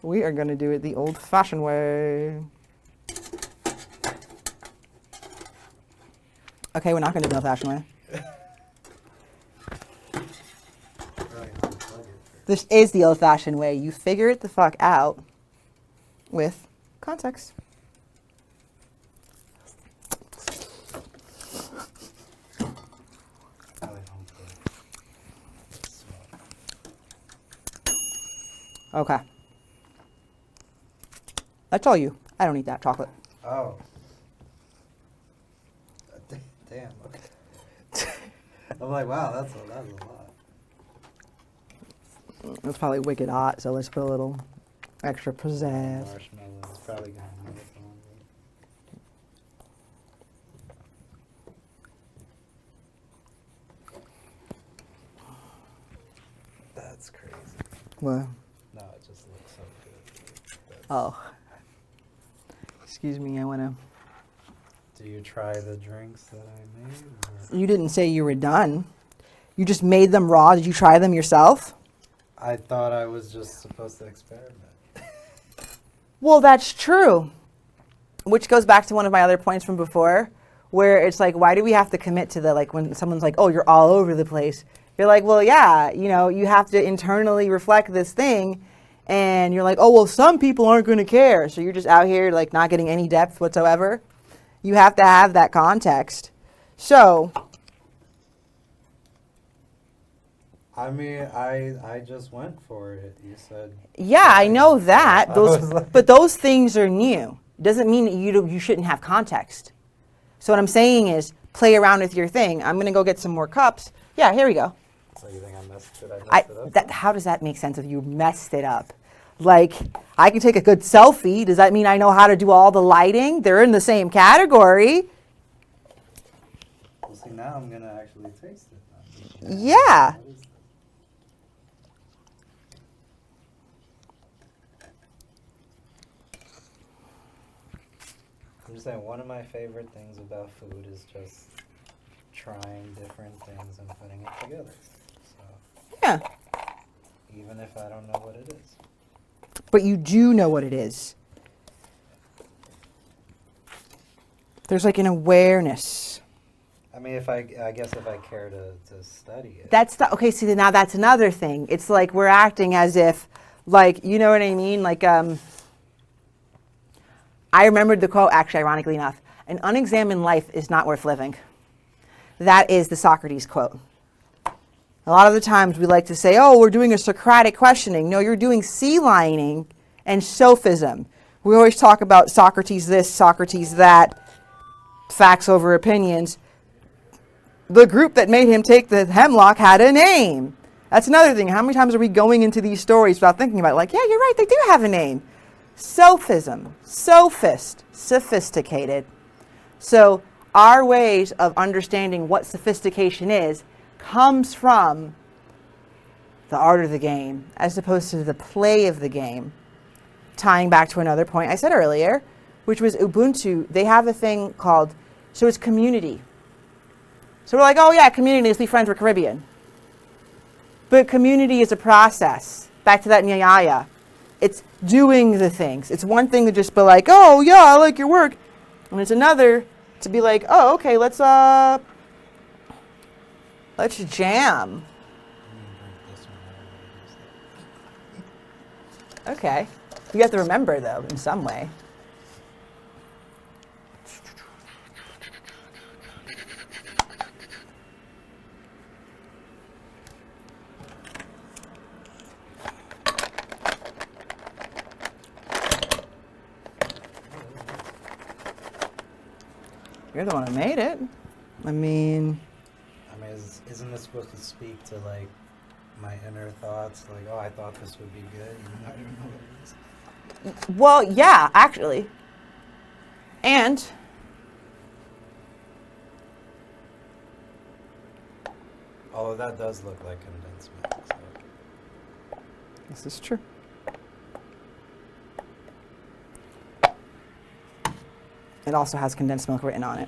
We are going to do it the old-fashioned way. Okay, we're not going to do the old-fashioned way. This is the old-fashioned way. You figure it the fuck out with context. Okay. That's all you. I don't eat that chocolate. Oh. Damn, okay. I'm like, wow, that's a lot. It's probably wicked hot, so let's put a little extra pizzazz. Marshmallow. Probably got another one. That's crazy. What? No, it just looks so good. Oh. Excuse me, I want to... Do you try the drinks that I made? Or? You didn't say you were done. You just made them raw. Did you try them yourself? I thought I was just supposed to experiment. Well, that's true. Which goes back to one of my other points from before, where it's like, why do we have to commit to the, like, when someone's like, oh, you're all over the place. You're like, well, yeah, you know, you have to internally reflect this thing. And you're like, oh, well, some people aren't going to care. So you're just out here, like, not getting any depth whatsoever. You have to have that context. So... I mean, I just went for it. You said... Yeah, I know that. Like, but those things are new. Doesn't mean that you shouldn't have context. So what I'm saying is, play around with your thing. I'm going to go get some more cups. Yeah, here we go. So you think I messed it up? How does that make sense if you messed it up? Like, I can take a good selfie. Does that mean I know how to do all the lighting? They're in the same category. Well, see, now I'm going to actually taste it. Yeah. I'm just saying, one of my favorite things about food is just trying different things and putting it together. So, Yeah. even if I don't know what it is. But you do know what it is. There's like an awareness. I mean, I guess if I care to study it. That's the, okay, see, now that's another thing. It's like we're acting as if, like, you know what I mean? Like, I remembered the quote, actually, ironically enough, an unexamined life is not worth living. That is the Socrates quote. A lot of the times we like to say, oh, we're doing a Socratic questioning. No, you're doing sea lining and sophism. We always talk about Socrates this, Socrates that, facts over opinions. The group that made him take the hemlock had a name. That's another thing. How many times are we going into these stories without thinking about it? Like, yeah, you're right, they do have a name. Sophism, sophist, sophisticated. So our ways of understanding what sophistication is comes from the art of the game as opposed to the play of the game. Tying back to another point I said earlier, which was Ubuntu, they have a thing called, so it's community. So we're like, oh yeah, community, let's be friends, we're Caribbean. But community is a process. Back to that nyaya. It's doing the things. It's one thing to just be like, oh yeah, I like your work. And it's another to be like, oh, okay, let's jam. Okay. You have to remember though, in some way. You're the one who made it. I mean, isn't this supposed to speak to like my inner thoughts? Like, oh, I thought this would be good, and I don't know what it is. Well, yeah, actually. And although that does look like condensed milk. So. This is true. It also has condensed milk written on it.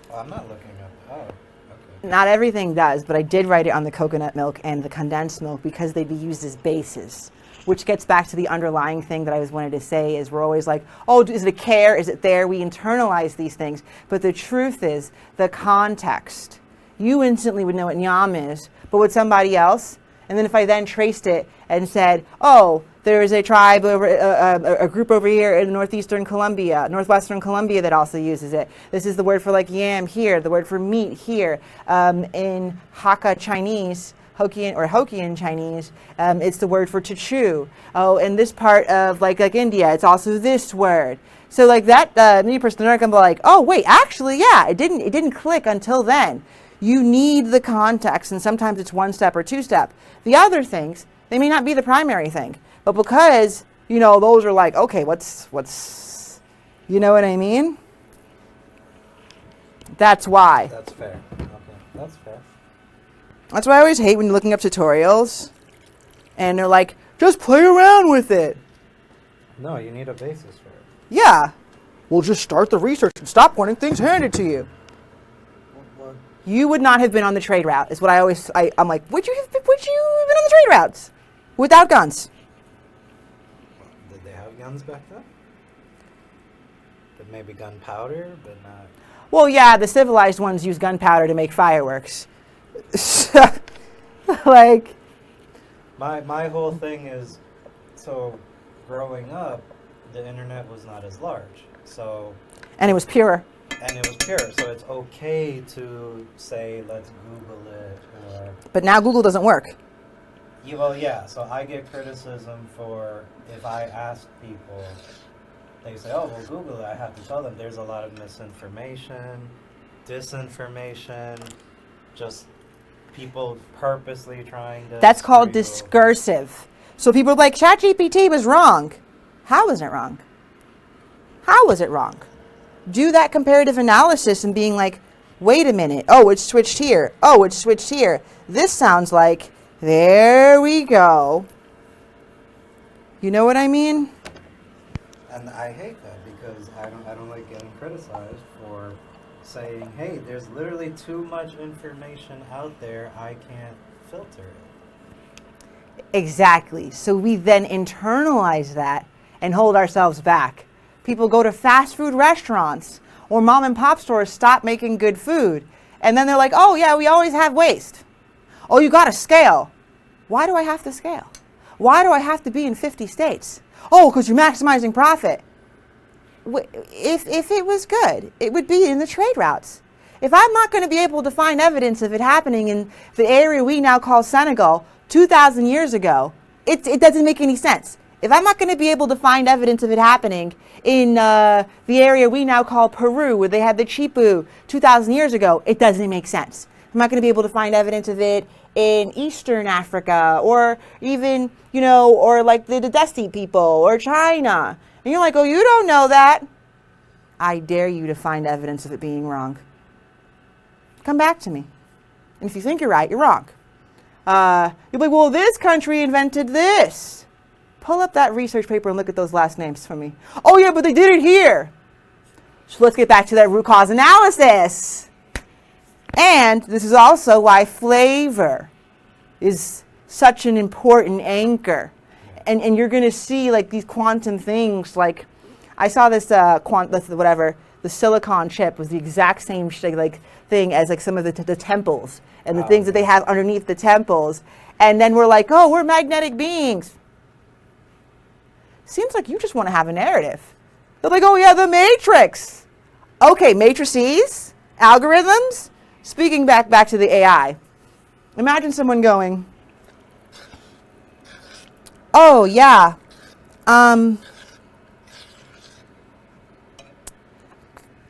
Well, I'm not looking up. Oh, okay. Not everything does, but I did write it on the coconut milk and the condensed milk because they'd be used as bases. which gets back to the underlying thing that I was wanted to say is we're always like, oh, is it a care? Is it there? We internalize these things. But the truth is the context. You instantly would know what nyam is, but would somebody else? And then if I then traced it and said, oh, there is a tribe over a group over here in northwestern Colombia that also uses it. This is the word for like yam here, the word for meat here. In Hakka Chinese, Hokkien Chinese, it's the word for to chew. Oh, in this part of like India, it's also this word. So like that, me personally, I'm like, oh wait, actually, yeah, it didn't click until then. You need the context, and sometimes it's one step or two step. The other things, they may not be the primary thing, but because, those are like, okay, what's, you know what I mean? That's why. That's fair. Okay, that's fair. That's why I always hate when you're looking up tutorials, and they're like, just play around with it. No, you need a basis for it. Yeah. Well, just start the research and stop wanting things handed to you. What? You would not have been on the trade route, is what I'm like, would you have been on the trade routes? Without guns. Did they have guns back then? But maybe gunpowder, but not... Well, yeah, the civilized ones use gunpowder to make fireworks. Like... My whole thing is, so growing up, the internet was not as large, so... And it was pure. And it was pure, so it's okay to say, let's Google it, or... But now Google doesn't work. Well, yeah, so I get criticism for, if I ask people, they say, oh, well, Google it. I have to tell them there's a lot of misinformation, disinformation, just people purposely trying to... That's called discursive. So people are like, ChatGPT was wrong. How was it wrong? How was it wrong? Do that comparative analysis and being like, wait a minute. Oh, it's switched here. Oh, it's switched here. This sounds like, there we go. You know what I mean? And I hate that because I don't like getting criticized for saying, hey, there's literally too much information out there. I can't filter it. Exactly. So we then internalize that and hold ourselves back. People go to fast food restaurants or mom and pop stores stop making good food. And then they're like, oh yeah, we always have waste. Oh, you got to scale. Why do I have to scale? Why do I have to be in 50 states? Oh, because you're maximizing profit. If it was good, it would be in the trade routes. If I'm not going to be able to find evidence of it happening in the area we now call Senegal 2,000 years ago, it doesn't make any sense. If I'm not going to be able to find evidence of it happening in the area we now call Peru, where they had the Chipu 2,000 years ago, it doesn't make sense. I'm not going to be able to find evidence of it in Eastern Africa, or even, or like the Desi people, or China. And you're like, oh, you don't know that. I dare you to find evidence of it being wrong. Come back to me. And if you think you're right, you're wrong. You'll be like, well, this country invented this. Pull up that research paper and look at those last names for me. Oh, yeah, but they did it here. So let's get back to that root cause analysis. And this is also why flavor is such an important anchor. And you're going to see like these quantum things. Like I saw this the silicon chip was the exact same thing as like some of the temples and the things that they have underneath the temples. And then we're like, oh, we're magnetic beings. Seems like you just want to have a narrative. They're like, oh yeah, the matrix. Okay, matrices, algorithms. Speaking back to the AI, imagine someone going, oh yeah,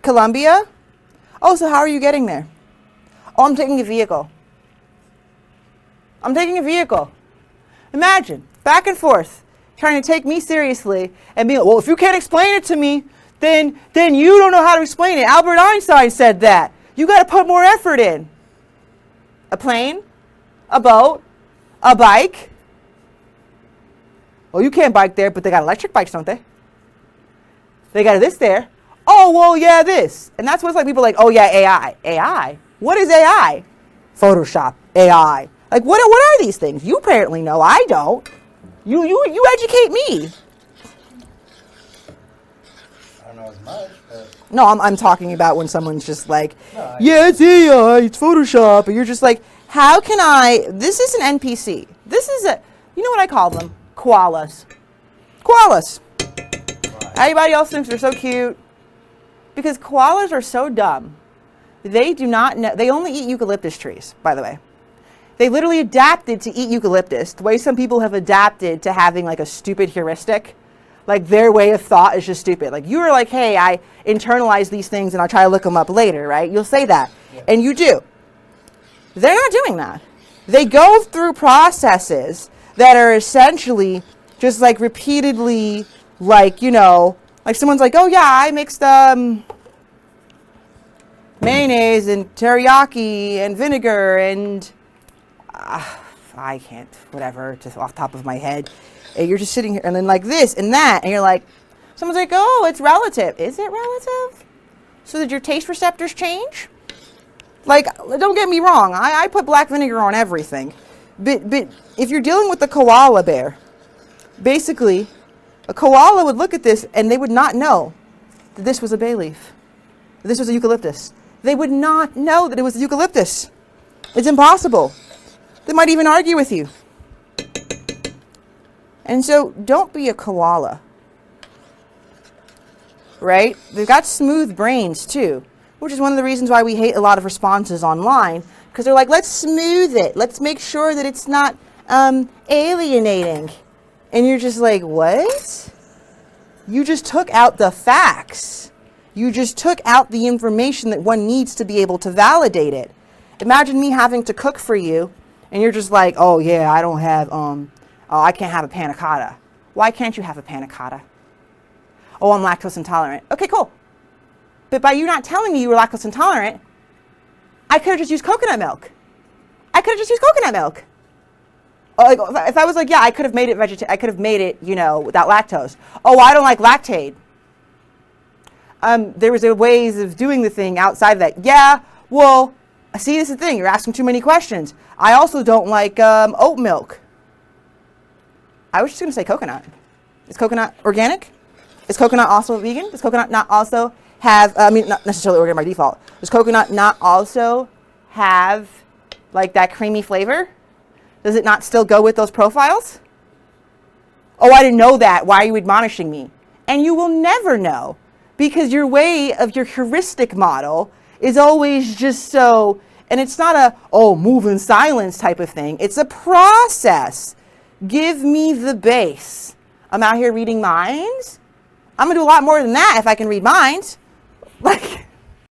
Colombia? Oh, so how are you getting there? Oh, I'm taking a vehicle. Imagine, back and forth, trying to take me seriously and being, well, if you can't explain it to me, then you don't know how to explain it. Albert Einstein said that. You got to put more effort in. A plane, a boat, a bike. Well, you can't bike there, but they got electric bikes, don't they? They got this there. Oh, well, yeah, this. And that's what's like people are like, oh, yeah, AI. AI? What is AI? Photoshop, AI. Like, what are these things? You apparently know. I don't. You educate me. I don't know as much, but No, I'm talking about when someone's just like, No, yeah, it's AI, it's Photoshop, and you're just like, how can I? This is an NPC. This is you know what I call them? Koalas. Koalas. why? Everybody else thinks they're so cute because koalas are so dumb. They do not know. They only eat eucalyptus trees, by the way. They literally adapted to eat eucalyptus the way some people have adapted to having like a stupid heuristic. Like their way of thought is just stupid. Like you are like, hey, I internalize these things and I'll try to look them up later, right? You'll say that. Yeah. And you do. They're not doing that. They go through processes that are essentially just like repeatedly, like, you know, like someone's like, oh yeah, I mixed mayonnaise and teriyaki and vinegar and I can't, whatever, just off the top of my head. And you're just sitting here and then like this and that, and you're like, someone's like, oh, it's relative. Is it relative? So did your taste receptors change? Like, don't get me wrong, I put black vinegar on everything. But if you're dealing with the koala bear, basically, a koala would look at this and they would not know that this was a bay leaf. That this was a eucalyptus. They would not know that it was a eucalyptus. It's impossible. They might even argue with you. And so don't be a koala, right? They've got smooth brains too, which is one of the reasons why we hate a lot of responses online, because they're like, let's smooth it. Let's make sure that it's not alienating. And you're just like, what? You just took out the facts. You just took out the information that one needs to be able to validate it. Imagine me having to cook for you, and you're just like, oh yeah, I don't have, oh, I can't have a panna cotta. Why can't you have a panna cotta? Oh, I'm lactose intolerant. Okay, cool. But by you not telling me you were lactose intolerant, I could have just used coconut milk. Like, if I was like, yeah, I could have made it I could have made it, you know, without lactose. Oh, I don't like lactate. There was ways of doing the thing outside of that. Yeah, well, see, this is the thing. You're asking too many questions. I also don't like oat milk. I was just going to say coconut. Is coconut organic? Is coconut also vegan? Does coconut not also have, not necessarily organic by default. Does coconut not also have like that creamy flavor? Does it not still go with those profiles? Oh, I didn't know that. Why are you admonishing me? And you will never know, because your way of your heuristic model is always just so, and it's not a, oh, move in silence type of thing. It's a process. Give me the base. I'm out here reading minds. I'm gonna do a lot more than that if I can read minds. Like,